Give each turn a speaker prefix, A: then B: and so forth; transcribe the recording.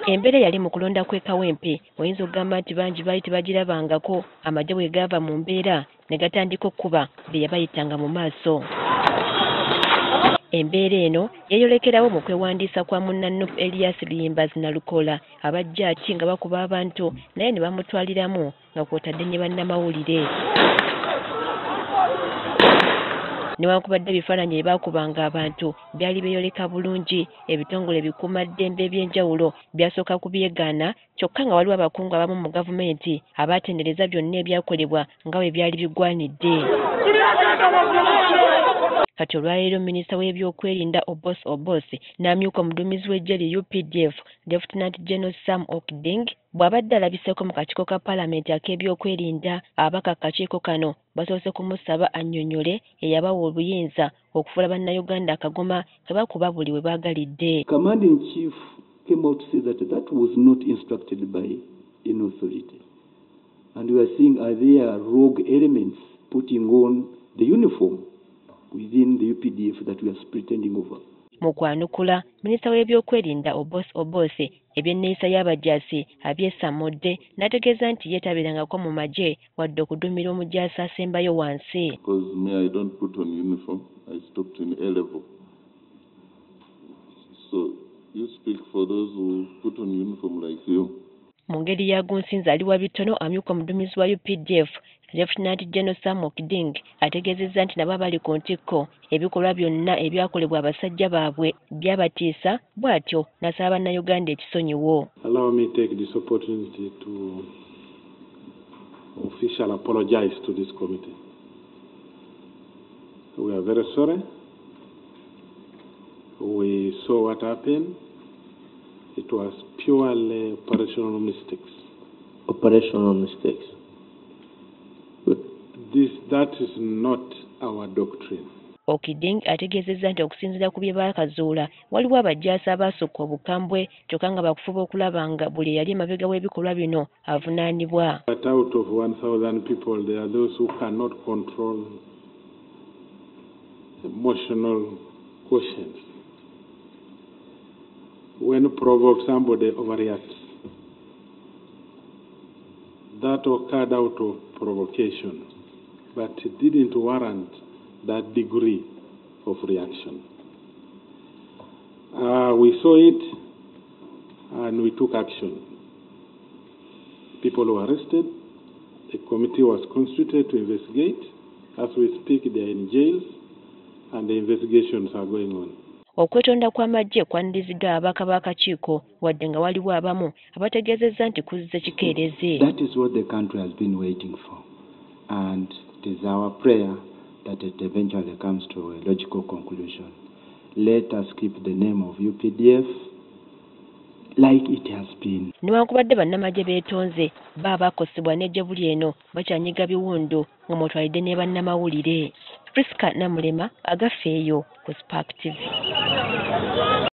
A: Embeera yali mu kulonda kwe Kawempe oyinza okugamba nti bangi baali tebagirabangako amagye bwe gaava mu mbeera ne gatandika okkuba be yabayitanga mu maaso. Embeera eno yeeyolekerawo mu kwewandiisa kwa munnannufu Elias Luyimbazi Nalukola abajjaaki nga bakuba abantu naye ne bamutwaliramu nga kw'otadde ne bannamawulire. Newankubadde ebifaananyi bye baakubanga abantu byali beeyoleka bulungi, ebitongole ebikuumaddembe eby'enjawulo byasooka kubyegaana kyokka nga waliwo abakungu abamu mu gavumenti abaatendereza byonna ebyakolebwa nga bwe byali bigwanidde. Kati olwaleero minisita w'ebyokwerinda Obos n'amyuka omuduumizi w'eggye lye UPDF Lieutenant General Sam Okding bw'abadde alabiseeko mu kakiiko ka Paalamenti ak'ebyokwerinda ababaka akakiiko kano basoose kumusaba annyonnyole eyabawa obuyinza okufuula bannayuganda akagoma ke bakuba buli we baagalidde.
B: Command in Chief came out to say that was not instructed by any authority. And we are seeing are there rogue elements putting on the uniform within the UPDF that we are pretending over.
A: Mu kwanukula minisita w'ebyokwerinda Obos ebyenneeyisa y'abajaasi abyesamudde n'ategeeza nti yeetabirangako mu magye wadde okuduumira omujaasi asembayo wansi.
C: Because me, I don't put on uniform. I stopped in A level. So you speak for those who put on uniform like you.
A: Mu ngeri ya Gunsinza ali wa bitono amyuka omuduumizi wa UPDF Lieutenant General Sam Okding ategeezezza nti nabo abali ku ntikko ebikolwa byonna ebyakolebwa abasajja baabwe byabatiisa bw'atyo n'asaba bannayuganda ekisonyiwo.
D: Allow me take this opportunity to officially apologize to this committee. We are very sorry. We saw what happened. It was purely operational mistakes.
B: Operational mistakes.
D: That is not our doctrine.
A: Okiding ategeezezza nti okusinziira ku bye baakazuula waliwo abajaasi abaasukka obukambwe kyokka nga bakufuba okulaba nga buli eyali emabega w'ebikolwa bino avunaanibwa.
D: But out of 1,000 people, there are those who cannot control emotional quotients. When provoked, somebody overreacts. That occurred out of provocation, but it didn't warrant that degree of reaction. We saw it and we took action. People were arrested. A committee was constituted to investigate. As we speak, they are in jails and the investigations are going on.
A: Okwetonda kw'amagye kwaniriziddwa ababaka b'akakiiko wadde nga waliwo abamu abategeezezza nti kuzze kikeerezi.
B: That is what the country has been waiting for, and it is our prayer that it eventually comes to a logical conclusion. Let us keep the name of UPDF like it has been.
A: Newankubadde bannamagye beetonze baabakosebwa n'ejjabuli eno bakyanyiga biwundu nga mwotwalidde ne bannamawulire. Priska Namulema agafeeyo ku Spark TV.